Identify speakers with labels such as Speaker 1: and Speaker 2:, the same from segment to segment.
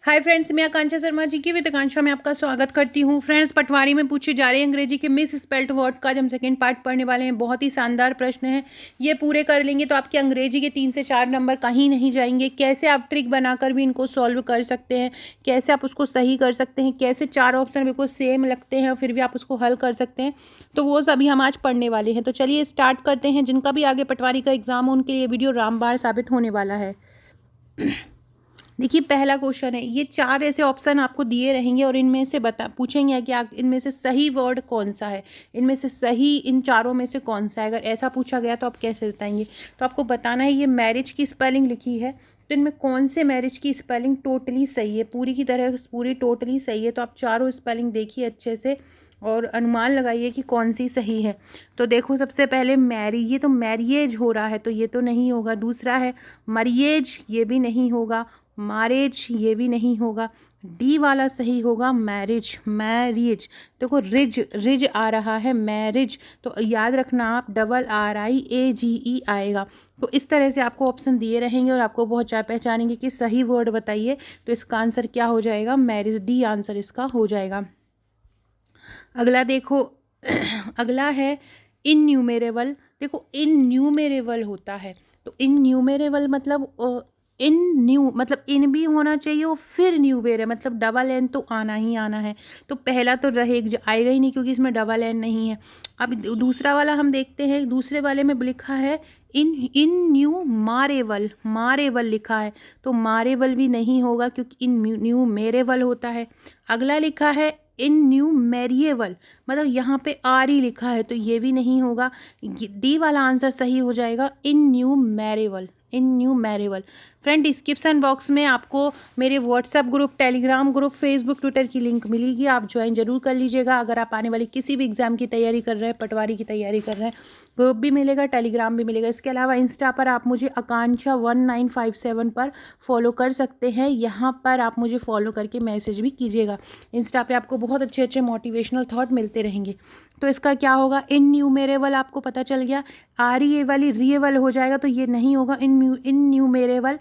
Speaker 1: Hi friends, मैं आकांक्षा शर्मा जी की with आकांक्षा में आपका स्वागत करती हूँ। फ्रेंड्स, पटवारी में पूछे जा रहे अंग्रेजी के मिस स्पेल्ड वर्ड का आज हम सेकेंड पार्ट पढ़ने वाले हैं। बहुत ही शानदार प्रश्न है, ये पूरे कर लेंगे तो आपके अंग्रेजी के 3 से 4 नंबर कहीं नहीं जाएंगे। कैसे आप ट्रिक बनाकर भी इनको सॉल्व कर सकते हैं, कैसे आप उसको सही कर सकते हैं, कैसे 4 ऑप्शन बिल्कुल सेम लगते हैं और फिर भी आप उसको हल कर सकते हैं, तो वो सभी हम आज पढ़ने वाले हैं। तो चलिए स्टार्ट करते हैं। जिनका भी आगे पटवारी का एग्जाम हो उनके लिए वीडियो रामबाण साबित होने वाला है। देखिए, पहला क्वेश्चन है, ये 4 ऐसे ऑप्शन आपको दिए रहेंगे और इनमें से पूछेंगे कि आप इनमें से सही वर्ड कौन सा है, इनमें से सही इन चारों में से कौन सा है। अगर ऐसा पूछा गया तो आप कैसे बताएंगे। तो आपको बताना है ये मैरिज की स्पेलिंग लिखी है, तो इनमें कौन से मैरिज की स्पेलिंग टोटली सही है, पूरी की तरह पूरी टोटली सही है। तो आप चारों स्पेलिंग देखिए अच्छे से और अनुमान लगाइए कि कौन सी सही है। तो देखो, सबसे पहले मैरी, ये तो मैरिएज हो रहा है तो ये तो नहीं होगा। दूसरा है मरिएज, ये भी नहीं होगा। मैरिज, ये भी नहीं होगा। डी वाला सही होगा मैरिज, मैरिज। देखो, रिज रिज आ रहा है, मैरिज। तो याद रखना आप RIAGE आएगा। तो इस तरह से आपको ऑप्शन दिए रहेंगे और आपको बहुत पहचानेंगे कि सही वर्ड बताइए। तो इसका आंसर क्या हो जाएगा, मैरिज। डी आंसर इसका हो जाएगा। अगला देखो अगला है इनन्यूमेरेबल। देखो, इनन्यूमेरेबल होता है तो इनन्यूमेरेबल मतलब इन न्यू मतलब इन भी होना चाहिए और फिर न्यूमेरे मतलब डबल एन तो आना ही आना है। तो पहला तो आएगा ही नहीं क्योंकि इसमें डबल एन नहीं है। अब दूसरा वाला हम देखते हैं। दूसरे वाले में लिखा है इन इन न्यू मारेबल, मारेबल लिखा है तो मारेबल भी नहीं होगा क्योंकि इन न्यू मेरेबल होता है। अगला लिखा है इन न्यू मैरिएबल, मतलब यहाँ पे आर ही लिखा है तो ये भी नहीं होगा। डी वाला आंसर सही हो जाएगा, इन न्यू मैरिएबल, इन न्यू मैरिएबल। फ्रेंड, डिस्क्रिप्शन बॉक्स में आपको मेरे WhatsApp group, Telegram group, Facebook, Twitter की लिंक मिलेगी, आप ज्वाइन जरूर कर लीजिएगा। अगर आप आने वाली किसी भी एग्जाम की तैयारी कर रहे हैं, पटवारी की तैयारी कर रहे हैं, ग्रुप भी मिलेगा, टेलीग्राम भी मिलेगा। इसके अलावा इंस्टा पर आप मुझे आकांक्षा 1957 पर फॉलो कर सकते हैं। यहाँ पर आप मुझे फॉलो करके मैसेज भी कीजिएगा। इंस्टा पे आपको बहुत अच्छे अच्छे मोटिवेशनल थॉट मिलते रहेंगे। तो इसका क्या होगा, इनन्यूमेरेबल आपको पता चल गया। ए वाली रिएबल हो जाएगा तो ये नहीं होगा। इनन्यूमेरेबल,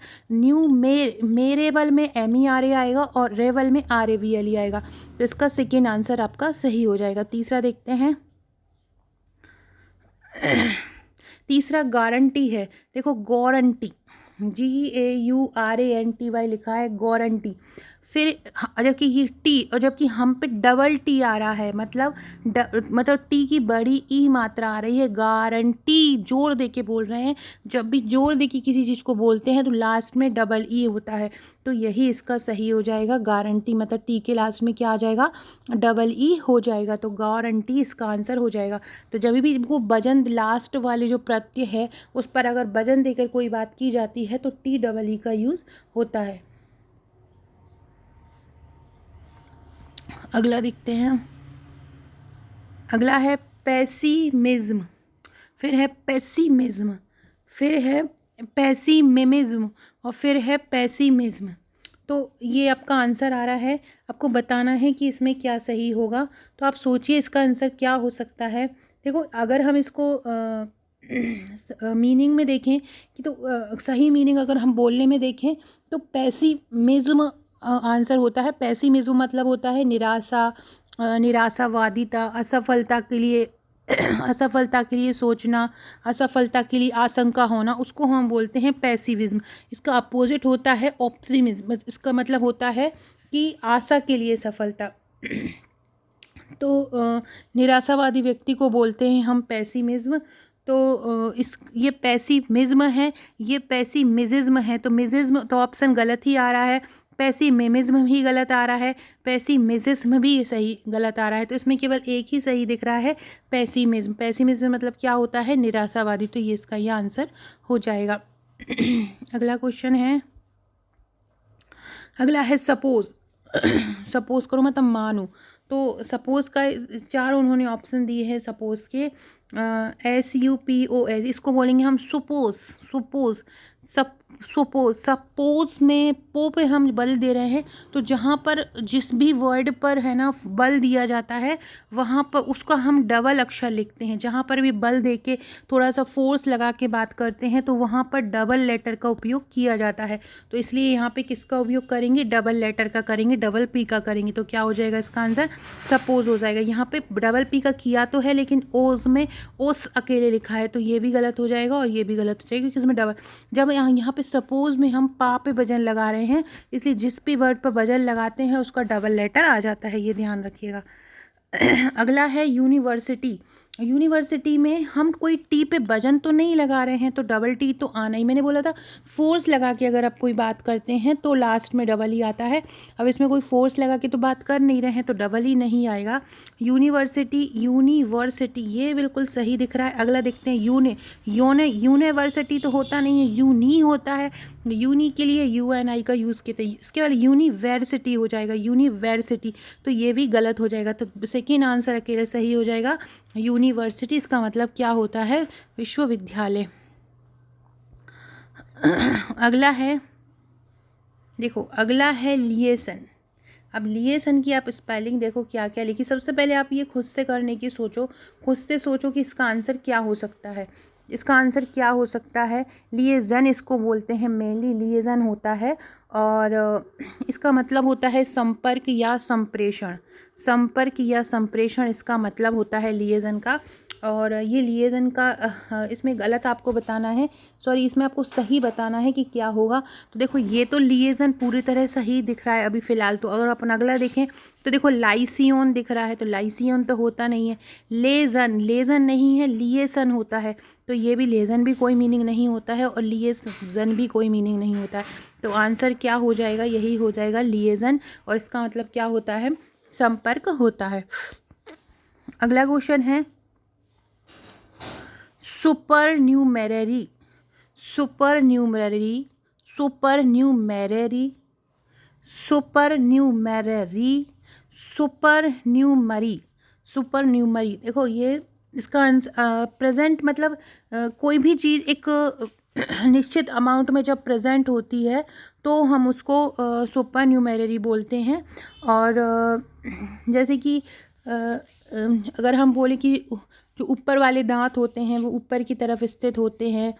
Speaker 1: मेरेबल में MERA आएगा और रेबल में RABLE आएगा। तो इसका सेकेंड आंसर आपका सही हो जाएगा। तीसरा देखते हैं। तीसरा गारंटी है। देखो, गारंटी, GAURANTY लिखा है, गारंटी। फिर जबकि ये टी और जबकि हम पे डबल टी आ रहा है, मतलब टी की बड़ी ई मात्रा आ रही है। गारंटी जोर दे के बोल रहे हैं। जब भी जोर दे के किसी चीज़ को बोलते हैं तो लास्ट में डबल ई होता है। तो यही इसका सही हो जाएगा। गारंटी मतलब टी के लास्ट में क्या आ जाएगा, डबल ई हो जाएगा। तो गारंटी इसका आंसर हो जाएगा। तो जब भी वो वजन लास्ट वाले जो प्रत्यय है उस पर अगर वजन देकर कोई बात की जाती है तो TEE का यूज़ होता है। अगला देखते हैं। अगला है पेसिमिज्म, फिर है पेसिमिज्म, फिर है पेसिमिज्म और फिर है पेसिमिज्म। तो ये आपका आंसर आ रहा है। आपको बताना है कि इसमें क्या सही होगा। तो आप सोचिए इसका आंसर क्या हो सकता है। देखो, अगर हम इसको मीनिंग में देखें कि तो सही मीनिंग अगर हम बोलने में देखें तो पेसिमिज्म आंसर होता है। पेसिमिज्म मतलब होता है निराशा, निराशावादिता, असफलता के लिए असफलता के लिए सोचना, असफलता के लिए आशंका होना, उसको हम बोलते हैं पैसिविज्म। इसका अपोजिट होता है ऑप्टिमिज्म। इसका मतलब होता है कि आशा के लिए सफलता। तो निराशावादी व्यक्ति को बोलते हैं हम पैसिमिज्म। तो ये पैसिमिज्म है, ये पैसिमिज्म है। तो मिजिज्म तो ऑप्शन गलत ही आ रहा है, पैसिमिज्म भी गलत आ रहा है, पैसिमिज्म भी सही गलत आ रहा है। तो इसमें केवल एक ही सही दिख रहा है, पैसिमिज्म। पैसिमिज्म मतलब क्या होता है, निराशावादी। तो ये इसका ये आंसर हो जाएगा। अगला क्वेश्चन है। अगला है सपोज। सपोज करो मतलब मानो। तो सपोज़ का 4 उन्होंने ऑप्शन दिए हैं सपोज़ के, SUPOS, इसको बोलेंगे हम सुपोज़। सुपोज़ सपोज़ में पो पे हम बल दे रहे हैं, तो जहाँ पर जिस भी वर्ड पर है ना बल दिया जाता है वहाँ पर उसका हम डबल अक्षर लिखते हैं। जहाँ पर भी बल दे के थोड़ा सा फोर्स लगा के बात करते हैं तो वहाँ पर डबल लेटर का उपयोग किया जाता है। तो इसलिए यहाँ पे किसका उपयोग करेंगे, डबल लेटर का करेंगे, डबल पी का करेंगे। तो क्या हो जाएगा इसका आंसर, सपोज हो जाएगा। यहाँ पे डबल पी का किया तो है लेकिन ओज में ओस अकेले लिखा है, तो ये भी गलत हो जाएगा और ये भी गलत हो जाएगा, क्योंकि इसमें डबल, जब यहाँ पे सपोज में हम पा पे वजन लगा रहे हैं, इसलिए जिस भी वर्ड पर वजन लगाते हैं उसका डबल लेटर आ जाता है, ये ध्यान रखिएगा। अगला है यूनिवर्सिटी। यूनिवर्सिटी में हम कोई टी पे वजन तो नहीं लगा रहे हैं, तो डबल टी तो आना ही, मैंने बोला था फोर्स लगा के अगर आप कोई बात करते हैं तो लास्ट में डबल ही आता है। अब इसमें कोई फोर्स लगा के तो बात कर नहीं रहे हैं तो डबल ही नहीं आएगा। यूनिवर्सिटी ये बिल्कुल सही दिख रहा है। अगला देखते हैं यूनिवर्सिटी तो होता नहीं है, यूनी होता है। यूनी के लिए UNI का यूज़ किया, इसके बाद यूनिवर्सिटी हो जाएगा, यूनिवर्सिटी, तो ये भी गलत हो जाएगा। तो सेकेंड आंसर अकेले सही हो जाएगा यूनिवर्सिटी। इसका मतलब क्या होता है, विश्वविद्यालय। अगला है, देखो अगला है लिएसन। अब लिएसन की आप स्पेलिंग देखो क्या क्या लिखी। सबसे पहले आप ये खुद से करने की सोचो, खुद से सोचो कि इसका आंसर क्या हो सकता है। इसका आंसर क्या हो सकता है, लिएजन इसको बोलते हैं, मेनली लिएजन होता है और इसका मतलब होता है संपर्क या संप्रेषण। संपर्क या संप्रेषण इसका मतलब होता है लिएजन का। और ये लिएजन का इसमें गलत आपको बताना है, सॉरी इसमें आपको सही बताना है कि क्या होगा। तो देखो ये तो लिएजन पूरी तरह सही दिख रहा है अभी फ़िलहाल। तो अगर अपन अगला देखें तो देखो लाइसियोन दिख रहा है, तो लाइसियोन तो होता नहीं है। लेजन नहीं है, लिएसन होता है, तो ये भी लेजन भी कोई मीनिंग नहीं होता है और लिएजन भी कोई मीनिंग नहीं होता है। तो आंसर क्या हो जाएगा, यही हो जाएगा लिएजन, और इसका मतलब क्या होता है, संपर्क होता है। अगला क्वेश्चन है सुपरन्यूमररी। सुपरन्यूमररी सुपरन्यूमररी सुपरन्यूमररी सुपरन्यूमरी सुपरन्यूमरी। देखो ये इसका प्रेजेंट मतलब कोई भी चीज़ एक निश्चित अमाउंट में जब प्रेजेंट होती है तो हम उसको सुपरन्यूमररी बोलते हैं। और जैसे कि अगर हम बोले कि जो ऊपर वाले दांत होते हैं वो ऊपर की तरफ स्थित होते हैं,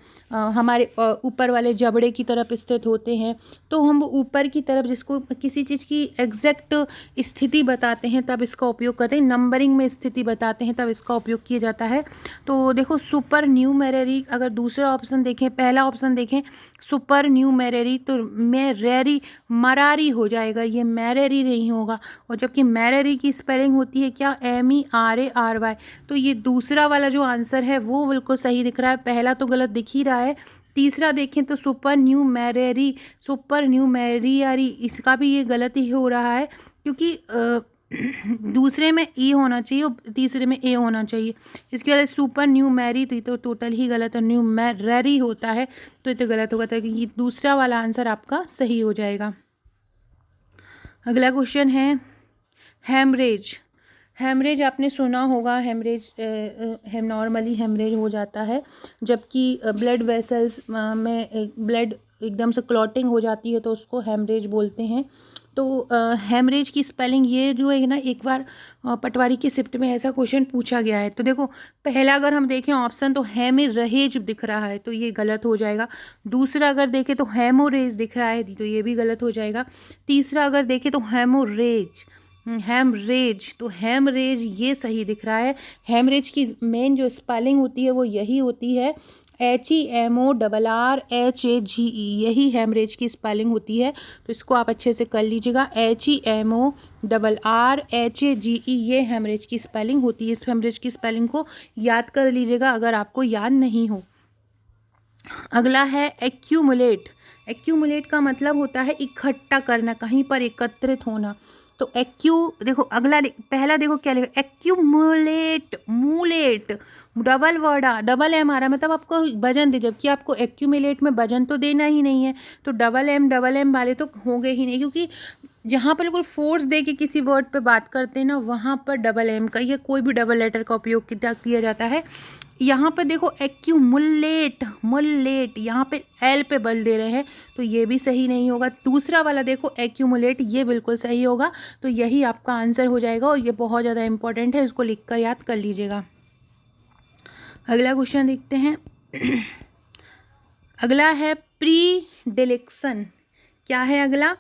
Speaker 1: हमारे ऊपर वाले जबड़े की तरफ स्थित होते हैं, तो हम वो ऊपर की तरफ जिसको किसी चीज़ की एग्जैक्ट स्थिति बताते हैं तब इसका उपयोग करते हैं। नंबरिंग में स्थिति बताते हैं तब इसका उपयोग किया जाता है। तो देखो सुपर न्यूमेररी, अगर दूसरा ऑप्शन देखें, पहला ऑप्शन देखें सुपर न्यूमेररी, तो मैरेरी मरारी हो जाएगा, ये मैरेरी नहीं होगा। और जबकि मैरेरी की स्पेलिंग होती है क्या, MERARY। तो ये दूसरा वाला जो आंसर है वो बिल्कुल सही दिख रहा है, पहला तो गलत दिख ही रहा है। तीसरा देखें तो सुपर न्यूमेरियरी, इसका भी ये गलत ही हो रहा है, क्योंकि दूसरे में ई होना चाहिए और तीसरे में ए होना चाहिए। इसके बाद सुपर न्यूमेरी तो टोटल ही गलत है, न्यूमेररी होता है तो ये तो गलत होगा, तो ये दूसरा वाला आंसर आपका सही हो जाएगा। अगला क्वेश्चन है हेमरेज। हेमरेज आपने सुना होगा, हेमरेज नॉर्मली हेमरेज हो जाता है जबकि ब्लड वेसल्स में ब्लड एकदम से क्लॉटिंग हो जाती है तो उसको हेमरेज बोलते हैं। तो हेमरेज की स्पेलिंग ये जो है ना, एक बार पटवारी की शिफ्ट में ऐसा क्वेश्चन पूछा गया है। तो देखो पहला अगर हम देखें ऑप्शन तो हेमरेज दिख रहा है तो ये गलत हो जाएगा। दूसरा अगर देखें तो हेमोरेज दिख रहा है तो ये भी गलत हो जाएगा। तीसरा अगर देखें तो हेमरेज, तो हेमरेज ये सही दिख रहा है। हेमरेज की मेन जो स्पेलिंग होती है वो यही होती है, HEMORRHAGE, यही हेमरेज की स्पेलिंग होती है। तो इसको आप अच्छे से कर लीजिएगा, HEMORRHAGE, ये हेमरेज की स्पेलिंग होती है। इस हेमरेज की स्पेलिंग को याद कर लीजिएगा अगर आपको याद नहीं हो। अगला है एक्यूमुलेट। एक्यूमुलेट का मतलब होता है इकट्ठा करना, कहीं पर एकत्रित होना। तो देखो अगला पहला देखो क्या लिखा, एक्यूमुलेट, मूलेट, डबल वर्ड डबल एम आ रहा है, मतलब आपको वजन दे, जबकि आपको एक्यूमुलेट में वजन तो देना ही नहीं है, तो डबल एम वाले तो होंगे ही नहीं, क्योंकि जहाँ पर बिल्कुल फोर्स दे के किसी वर्ड पे बात करते हैं ना, वहाँ पर डबल एम का या कोई भी डबल लेटर का उपयोग किया जाता है। यहाँ पर देखो एक्यूमुलेट, मुलेट, यहाँ पे एल पे बल दे रहे हैं, तो ये भी सही नहीं होगा। दूसरा वाला देखो एक्यूमुलेट, ये बिल्कुल सही होगा। तो यही आपका आंसर हो जाएगा और ये बहुत ज़्यादा इंपॉर्टेंट है, इसको लिख कर याद कर लीजिएगा। अगला क्वेश्चन देखते हैं। अगला है प्री डिलेक्शन। क्या है अगला?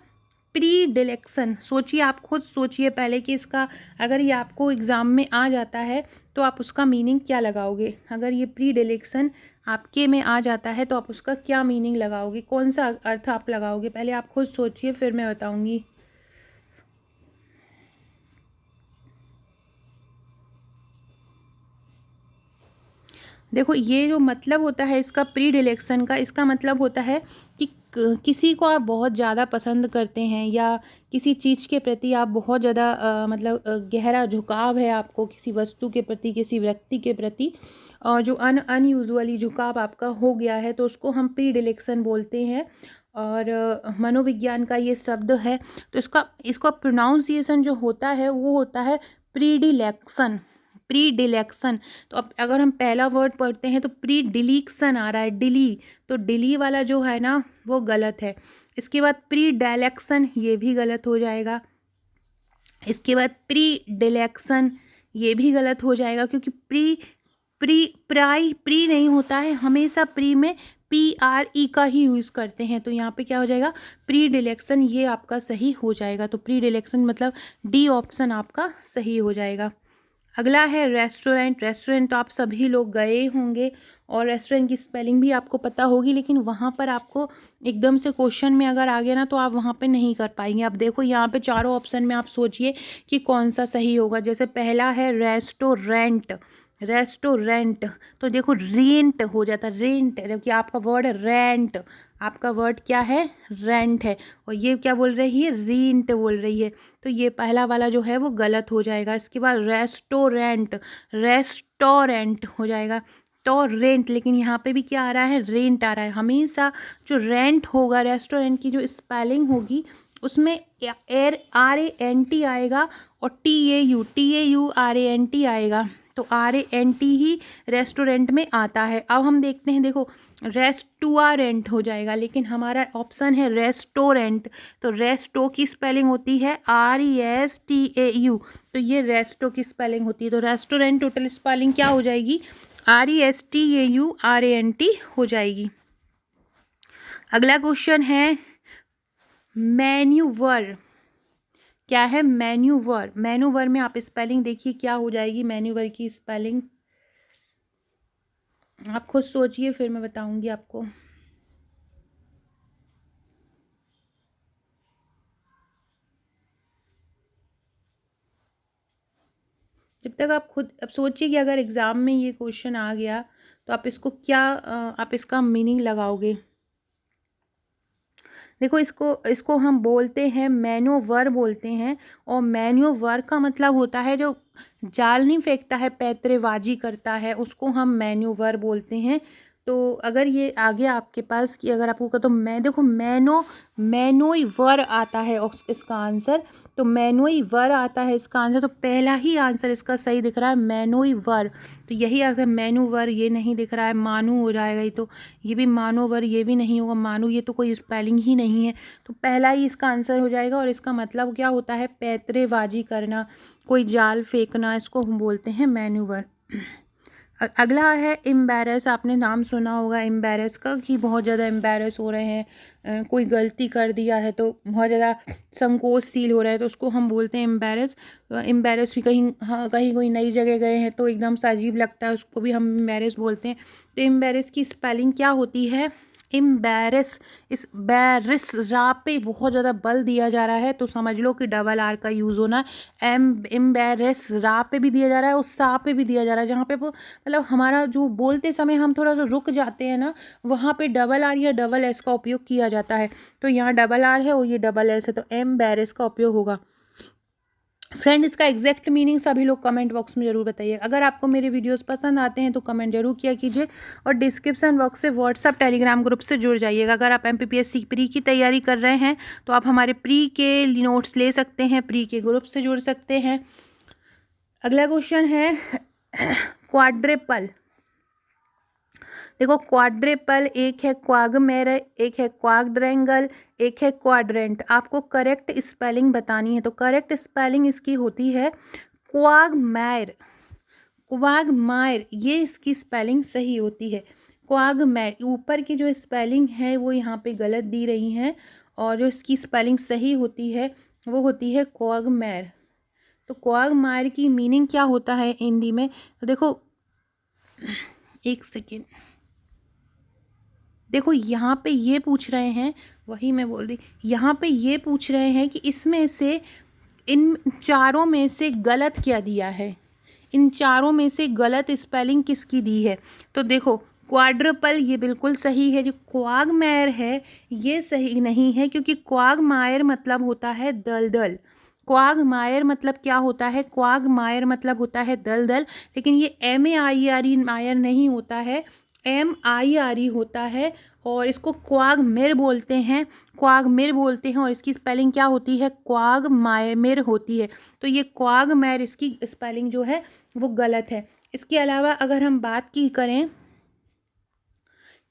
Speaker 1: प्री डिलेक्शन। सोचिए, आप खुद सोचिए पहले कि इसका, अगर ये आपको एग्ज़ाम में आ जाता है तो आप उसका मीनिंग क्या लगाओगे। अगर ये प्री डिलेक्शन आपके में आ जाता है तो आप उसका क्या मीनिंग लगाओगे, कौन सा अर्थ आप लगाओगे, पहले आप खुद सोचिए, फिर मैं बताऊंगी। देखो, ये जो मतलब होता है इसका प्री डिलेक्शन का, इसका मतलब होता है कि किसी को आप बहुत ज़्यादा पसंद करते हैं या किसी चीज़ के प्रति आप बहुत ज़्यादा मतलब गहरा झुकाव है आपको किसी वस्तु के प्रति, किसी व्यक्ति के प्रति, और जो अनयूजुअली झुकाव आपका हो गया है, तो उसको हम प्री डिलेक्शन बोलते हैं। और मनोविज्ञान का ये शब्द है, तो इसका प्रोनाउंसिएशन जो होता है वो होता है प्रीडिलेक्शन। प्रीडिलेक्शन। तो अब अगर हम पहला वर्ड पढ़ते हैं तो प्री डिलीक्शन आ रहा है, डिली, तो डिली वाला जो है ना वो गलत है। इसके बाद प्री डायलेक्शन, ये भी गलत हो जाएगा। इसके बाद प्री डिलेक्शन, ये भी गलत हो जाएगा, क्योंकि प्री प्री नहीं होता है, हमेशा प्री में PRE का ही यूज़ करते हैं। तो यहाँ पे क्या हो जाएगा? प्री डिलेक्शन, ये आपका सही हो जाएगा। तो प्री डिलेक्शन मतलब डी ऑप्शन आपका सही हो जाएगा। अगला है रेस्टोरेंट। रेस्टोरेंट तो आप सभी लोग गए होंगे और रेस्टोरेंट की स्पेलिंग भी आपको पता होगी, लेकिन वहाँ पर आपको एकदम से क्वेश्चन में अगर आ गया ना तो आप वहाँ पे नहीं कर पाएंगे। अब देखो यहाँ पे चारों ऑप्शन में आप सोचिए कि कौन सा सही होगा। जैसे पहला है रेस्टोरेंट, रेस्टोरेंट, तो देखो रेंट हो जाता है, रेंट, जबकि आपका वर्ड है रेंट, आपका वर्ड क्या है? रेंट है, और ये क्या बोल रही है? रेंट बोल रही है। तो ये पहला वाला जो है वो गलत हो जाएगा। इसके बाद रेस्टोरेंट, रेस्टोरेंट हो जाएगा। तो रेंट, लेकिन यहाँ पे भी क्या आ रहा है? रेंट आ रहा है। हमेशा जो रेंट होगा, रेस्टोरेंट की जो स्पेलिंग होगी उसमें RANT आएगा और TAURANT आएगा। तो RANT ही रेस्टोरेंट में आता है। अब हम देखते हैं, देखो रेस्टोरेंट हो जाएगा, लेकिन हमारा ऑप्शन है रेस्टोरेंट। तो रेस्टो की स्पेलिंग होती है RESTAU, तो ये रेस्टो की स्पेलिंग होती है। तो रेस्टोरेंट टोटल स्पेलिंग क्या हो जाएगी? RESTAURANT हो जाएगी। अगला क्वेश्चन है मैन्यूवर। क्या है? मैन्यूवर। मैन्यूवर में आप स्पेलिंग देखिए क्या हो जाएगी मैन्यूवर की स्पेलिंग, आप खुद सोचिए, फिर मैं बताऊंगी आपको। जब तक आप खुद अब सोचिए कि अगर एग्ज़ाम में ये क्वेश्चन आ गया तो आप इसको क्या आप इसका मीनिंग लगाओगे। देखो, इसको हम बोलते हैं मैन्योवर बोलते हैं, और मैन्योवर का मतलब होता है जो जाल नहीं फेंकता है, पैतरेबाजी करता है, उसको हम मैन्योवर बोलते हैं। तो अगर ये आ गया आपके पास कि अगर आपको तो मैं देखो मैनोवर आता है इसका आंसर, तो मैनोवर आता है इसका आंसर, तो पहला ही आंसर इसका सही दिख रहा है मैनोवर। तो यही आंसर मैनोवर, ये नहीं दिख रहा है, मानू हो जाएगा ये तो, ये भी मानोवर, ये भी नहीं होगा, मानू ये तो कोई स्पेलिंग ही नहीं है। तो पहला ही इसका आंसर हो जाएगा, और इसका मतलब क्या होता है? पैतरेबाजी करना, कोई जाल फेंकना, इसको हम बोलते हैं मैन्यूवर। अगला है एम्बैरस। आपने नाम सुना होगा एम्बैरस का, कि बहुत ज़्यादा एम्बैरस हो रहे हैं, कोई गलती कर दिया है तो बहुत ज़्यादा संकोच फील हो रहा है, तो उसको हम बोलते हैं एम्बैरस। एम्बैरस भी कहीं, हाँ, कहीं कोई नई जगह गए हैं तो एकदम से अजीब लगता है, उसको भी हम एम्बैरस बोलते हैं। तो एम्बैरस की स्पेलिंग क्या होती है? एम्बैरस। इस बैरिस रा पे बहुत ज़्यादा बल दिया जा रहा है, तो समझ लो कि डबल आर का यूज़ होना। एम्बैरस रा पे भी दिया जा रहा है और सा पे भी दिया जा रहा है, जहाँ पे वो मतलब हमारा जो बोलते समय हम थोड़ा सा रुक जाते हैं ना, वहाँ पे डबल आर या डबल एस का उपयोग किया जाता है। तो यहाँ डबल आर है और ये डबल एस है, तो एम्बैरस का उपयोग होगा। फ्रेंड इसका एग्जैक्ट मीनिंग सभी लोग कमेंट बॉक्स में ज़रूर बताइए। अगर आपको मेरे वीडियोस पसंद आते हैं तो कमेंट जरूर किया कीजिए और डिस्क्रिप्शन बॉक्स से व्हाट्सअप टेलीग्राम ग्रुप से जुड़ जाइएगा। अगर आप MPPSC प्री की तैयारी कर रहे हैं तो आप हमारे प्री के नोट्स ले सकते हैं, प्री के ग्रुप से जुड़ सकते हैं। अगला क्वेश्चन है क्वाड्रेपल। देखो क्वाड्रेपल, एक है क्वागमेर, एक है क्वाड्रेंगल, एक है क्वाड्रेंट। आपको करेक्ट स्पेलिंग बतानी है, तो करेक्ट स्पेलिंग इसकी होती है क्वागमैर। क्वागमायर, ये इसकी स्पेलिंग सही होती है क्वागमैर। ऊपर की जो स्पेलिंग है वो यहाँ पे गलत दी रही हैं और जो इसकी स्पेलिंग सही होती है वो होती है क्वागमैर। तो क्वागमायर की मीनिंग क्या होता है हिंदी में, तो देखो एक सेकेंड, देखो यहाँ पे ये पूछ रहे हैं, वही मैं बोल रही, यहाँ पे ये पूछ रहे हैं कि इसमें से इन चारों में से गलत क्या दिया है, इन चारों में से गलत स्पेलिंग किसकी दी है। तो देखो क्वाड्रपल ये बिल्कुल सही है, जो क्वागमायर है ये सही नहीं है, क्योंकि क्वागमायर मतलब होता है दलदल। क्वागमायर मतलब क्या होता है, क्वागमायर मतलब होता है दलदल, लेकिन ये MAIRE मायर नहीं होता है, MIRE होता है और इसको क्वागमिर बोलते हैं, क्वागमिर बोलते हैं और इसकी स्पेलिंग क्या होती है, क्वागमायर होती है। तो ये क्वागमायर इसकी स्पेलिंग जो है वो गलत है। इसके अलावा अगर हम बात की करें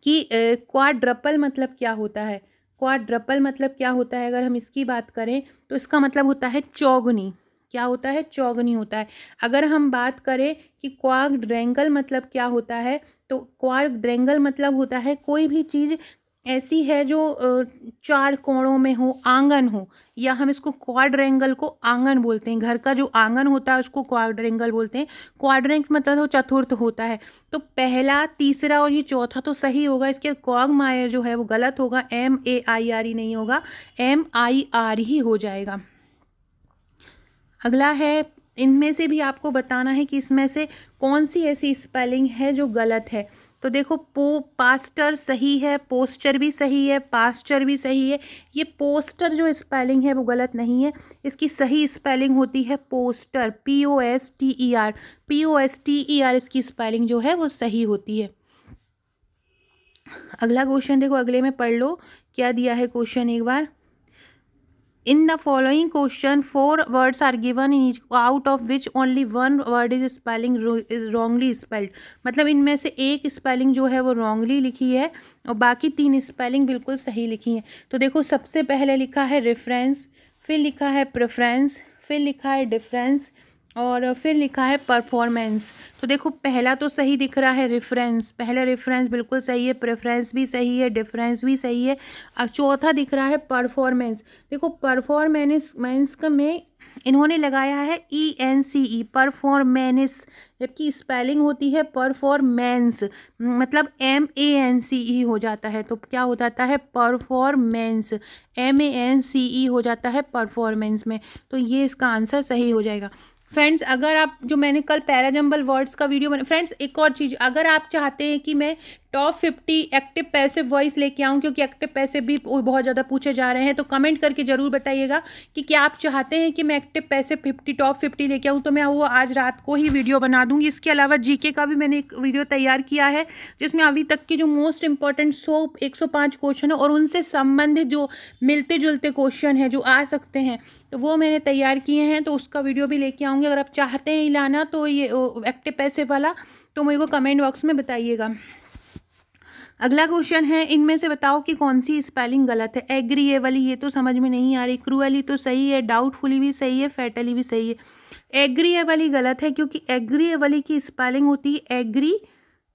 Speaker 1: कि क्वाड्रपल मतलब क्या होता है, क्वाड्रपल मतलब क्या होता है, अगर हम इसकी बात करें तो इसका मतलब होता है चौगुनी। क्या होता है, चौगुनी होता है। अगर हम बात करें कि क्वाड्रेंगल मतलब क्या होता है, तो क्वाड्रेंगल मतलब होता है कोई भी चीज़ ऐसी है जो चार कोणों में हो, आंगन हो, या हम इसको क्वाड्रेंगल को आंगन बोलते हैं। घर का जो आंगन होता है उसको क्वाड्रेंगल बोलते हैं। क्वाड्रेंट मतलब वो चतुर्थ होता है। तो पहला, तीसरा और ये चौथा तो सही होगा, इसके क्वागमायर जो है वो गलत होगा, MAIRE नहीं होगा, MIR ही हो जाएगा। अगला है, इनमें से भी आपको बताना है कि इसमें से कौन सी ऐसी स्पेलिंग है जो गलत है। तो देखो पास्टर सही है, पोस्टर भी सही है, पास्टर भी सही है। ये पोस्टर जो स्पेलिंग है वो गलत नहीं है, इसकी सही स्पेलिंग होती है पोस्टर, POSTER, POSTER इसकी स्पेलिंग जो है वो सही होती है। अगला क्वेश्चन देखो, अगले में पढ़ लो क्या दिया है क्वेश्चन एक बार। In the following question, 4 words are given in each, out of which only one word is wrongly spelled। मतलब इनमें से एक स्पेलिंग जो है वो wrongly लिखी है और बाकी 3 स्पेलिंग बिल्कुल सही लिखी है। तो देखो सबसे पहले लिखा है रेफरेंस, फिर लिखा है प्रेफरेंस, फिर लिखा है डिफरेंस और फिर लिखा है परफॉर्मेंस। तो देखो पहला तो सही दिख रहा है रेफरेंस, पहला रेफरेंस बिल्कुल सही है, प्रेफरेंस भी सही है, डिफरेंस भी सही है। अब चौथा दिख रहा है परफॉर्मेंस। देखो परफॉर्मेंस का में इन्होंने लगाया है ENCE, परफॉर्मेंस, जबकि स्पेलिंग होती है परफॉर्मेंस, मतलब MANCE हो जाता है। तो क्या हो जाता है, परफॉर्मेंस, MANCE हो जाता है परफॉर्मेंस में। तो ये इसका आंसर सही हो जाएगा। फ्रेंड्स अगर आप, जो मैंने कल पैराजंबल वर्ड्स का वीडियो बना, फ्रेंड्स एक और चीज़, अगर आप चाहते हैं कि मैं टॉप 50 एक्टिव पैसिव वॉइस लेके आऊँ, क्योंकि एक्टिव पैसिव भी बहुत ज़्यादा पूछे जा रहे हैं, तो कमेंट करके ज़रूर बताइएगा कि क्या आप चाहते हैं कि मैं एक्टिव पैसिव 50 टॉप 50 लेके आऊँ, तो मैं वो आज रात को ही वीडियो बना दूँगी। इसके अलावा GK का भी मैंने एक वीडियो तैयार किया है जिसमें अभी तक के जो मोस्ट इंपॉर्टेंट 105 क्वेश्चन है और उनसे संबंधित जो मिलते जुलते क्वेश्चन है जो आ सकते हैं, तो वो मैंने तैयार किए हैं, तो उसका वीडियो भी लेके आऊँगी। अगर आप चाहते हैं लाना तो ये एक्टिव पैसिव वाला, तो मेरे को कमेंट बॉक्स में बताइएगा। अगला क्वेश्चन है, इनमें से बताओ कि कौन सी स्पेलिंग गलत है। एग्री ये वाली ये तो समझ में नहीं आ रही, क्रूअली तो सही है, डाउटफुली भी सही है, फैटली भी सही है। एग्री ये वाली गलत है, क्योंकि एग्री ये वाली की स्पेलिंग होती है एग्री,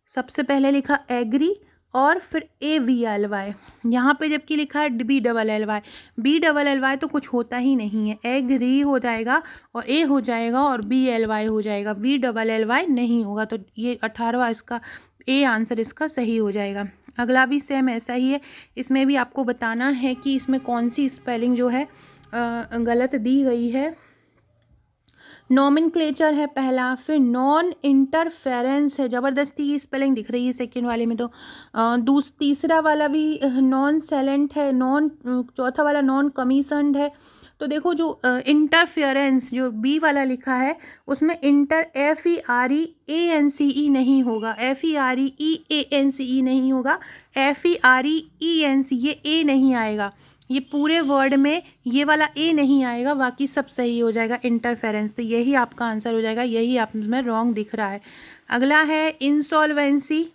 Speaker 1: सबसे पहले लिखा एग्री और फिर AVLY, यहाँ पे जबकि लिखा है BLLY, BLLY तो कुछ होता ही नहीं है, एग्री हो जाएगा और A हो जाएगा और BLY हो जाएगा, BLLY नहीं होगा। तो ये 18वां इसका A आंसर इसका सही हो जाएगा। अगला भी सेम ऐसा ही है, इसमें भी आपको बताना है कि इसमें कौन सी स्पेलिंग जो है गलत दी गई है। नॉमेनक्लेचर है पहला, फिर नॉन इंटरफेरेंस है, ज़बरदस्ती की स्पेलिंग दिख रही है सेकेंड वाले में। तो तीसरा वाला भी नॉन सेलेंट है, चौथा वाला नॉन कमीशनड है, तो देखो जो इंटरफेरेंस जो बी वाला लिखा है उसमें इंटर FEREANCE नहीं होगा, FEREANCE नहीं होगा, FERENC ये ए नहीं आएगा, ये पूरे वर्ड में ये वाला ए नहीं आएगा, बाकी सब सही हो जाएगा इंटरफेरेंस। तो यही आपका आंसर हो जाएगा, यही आप में रॉन्ग दिख रहा है। अगला है इंसॉल्वेंसी,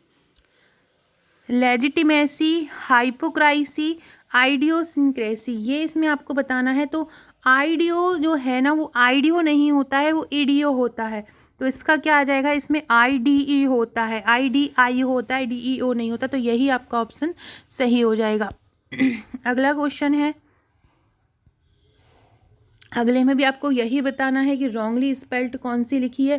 Speaker 1: लेजिटिमेसी, हाइपोक्राइसी, आइडियोसिंक्रेसी। ये इसमें आपको बताना है। तो आइडियो जो है ना वो आइडियो नहीं होता है, वो ईडियो होता है। तो इसका क्या आ जाएगा, इसमें IDE होता है, IDI होता है, DEO नहीं होता। तो यही आपका ऑप्शन सही हो जाएगा। अगला क्वेश्चन है, अगले में भी आपको यही बताना है कि रॉन्गली स्पेल्ड कौन सी लिखी है।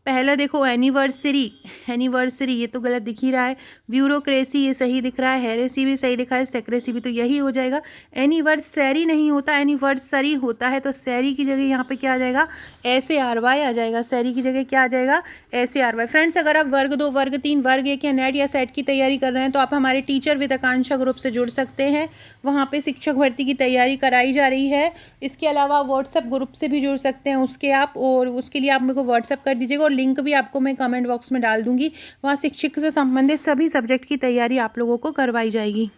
Speaker 1: पहला देखो एनिवर्सरी, एनिवर्सरी ये तो गलत दिख ही रहा है। ब्यूरोक्रेसी ये सही दिख रहा है, हेरेसी भी सही दिखा है, सेक्रेसी भी, तो यही हो जाएगा। एनिवर्सरी नहीं होता, एनिवर्सरी होता है। तो सैरी की जगह यहाँ पे क्या आ जाएगा, SARY आ जाएगा। सैरी की जगह क्या आ जाएगा, SARY। फ्रेंड्स अगर आप वर्ग 2, वर्ग 3, वर्ग 1 या नेट या सेट की तैयारी कर रहे हैं तो आप हमारे टीचर विद आकांक्षा ग्रुप से जुड़ सकते हैं। वहाँ पर शिक्षक भर्ती की तैयारी कराई जा रही है। इसके अलावा व्हाट्सएप ग्रुप से भी जुड़ सकते हैं उसके आप, और उसके लिए आप मेरे को व्हाट्सएप कर दीजिएगा और लिंक भी आपको मैं कमेंट बॉक्स में डाल दूंगी। वहाँ शिक्षक से संबंधित सभी सब्जेक्ट की तैयारी आप लोगों को करवाई जाएगी।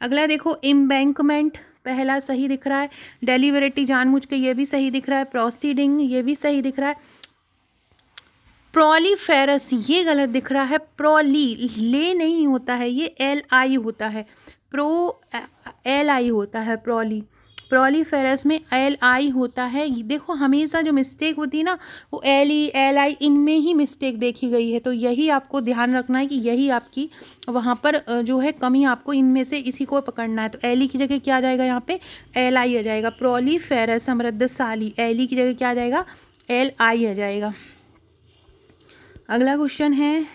Speaker 1: अगला देखो एम्बैंकमेंट, पहला सही दिख रहा है। डेलिबरेटली जानबूझ के, ये भी सही दिख रहा है। प्रोसीडिंग ये भी सही दिख रहा है। प्रोलीफेरस ये गलत दिख रहा है। प्रोली ले नहीं होता है, ये LI होता है, LI होता है प्रोली। प्रोलीफेरस में LI होता है। देखो हमेशा जो मिस्टेक होती है ना वो LI इनमें ही मिस्टेक देखी गई है। तो यही आपको ध्यान रखना है कि यही आपकी वहाँ पर जो है कमी, आपको इनमें से इसी को पकड़ना है। तो LI की जगह क्या आ जाएगा, यहाँ पे LI आ जाएगा। प्रोलीफेरस समृद्धशाली, LI की जगह क्या आ जाएगा, LI आ जाएगा। अगला क्वेश्चन है,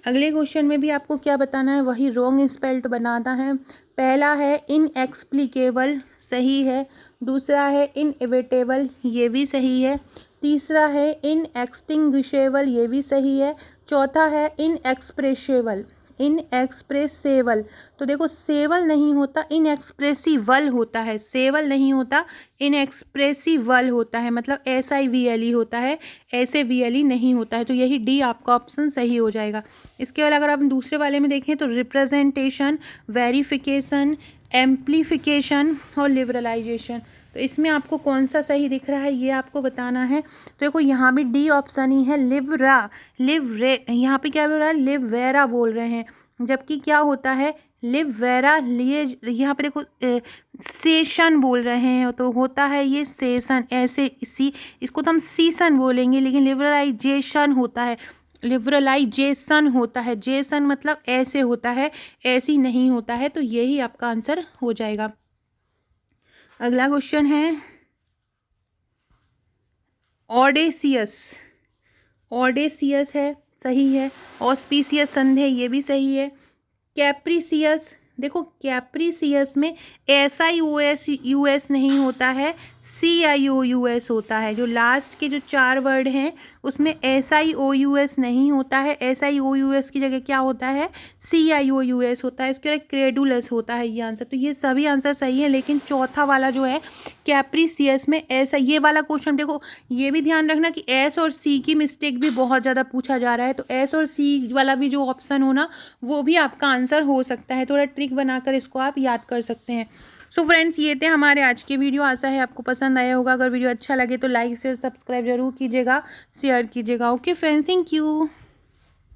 Speaker 1: अगले क्वेश्चन में भी आपको क्या बताना है, वही रॉन्ग स्पेल्ड बनाना है। पहला है इनएक्सप्लिकेबल, सही है। दूसरा है इनएविटेबल, ये भी सही है। तीसरा है इनएक्सटिंग्विशेबल, ये भी सही है। चौथा है इनएक्सप्रेसेबल, इनएक्सप्रेसेबल। तो देखो सेवल नहीं होता, इनएक्सप्रेसिबल होता है। सेवल नहीं होता, इनएक्सप्रेसिबल होता है, मतलब SIVLE होता है, SAVLE नहीं होता है। तो यही D आपका ऑप्शन सही हो जाएगा। इसके बाद अगर आप दूसरे वाले में देखें तो रिप्रेजेंटेशन, वेरिफिकेशन, एम्प्लीफिकेशन और लिबरलाइजेशन। तो इसमें आपको कौन सा सही दिख रहा है ये आपको बताना है। तो देखो यहाँ भी D ऑप्शन ही है। लिवरे यहाँ पे क्या बोल रहा है, लिवेरा बोल रहे हैं, जबकि क्या होता है लिवेरा लिए, यहाँ पे देखो सेशन बोल रहे हैं तो होता है ये सेशन, ऐसे इसी इसको तो हम सीसन बोलेंगे, लेकिन लिबरलाइजेशन होता है, लिबरलाइजेशन होता है। जेसन मतलब ऐसे होता है, ऐसी नहीं होता है। तो यही आपका आंसर हो जाएगा। अगला क्वेश्चन है ऑडेसियस, ऑडेसियस है, सही है। ऑस्पिशियस संधे, ये भी सही है। कैप्रिसियस, देखो कैप्रिसियस में SIOUS नहीं होता है, CIOUS होता है। जो लास्ट के जो 4 वर्ड हैं उसमें SIOUS नहीं होता है, SIOUS की जगह क्या होता है, CIOUS होता है। इसके लिए क्रेडुलस होता है ये आंसर। तो ये सभी आंसर सही है, लेकिन चौथा वाला जो है कैप्रिसियस में ऐसा, ये वाला क्वेश्चन देखो ये भी ध्यान रखना कि S और C की मिस्टेक भी बहुत ज़्यादा पूछा जा रहा है। तो S और C वाला भी जो ऑप्शन हो ना वो भी आपका आंसर हो सकता है। थोड़ा ट्रिक बनाकर इसको आप याद कर सकते हैं। सो फ्रेंड्स ये थे हमारे आज के वीडियो। आशा है आपको पसंद आया होगा। अगर वीडियो अच्छा लगे तो लाइक शेयर सब्सक्राइब जरूर कीजिएगा, शेयर कीजिएगा। Okay friends, thank you.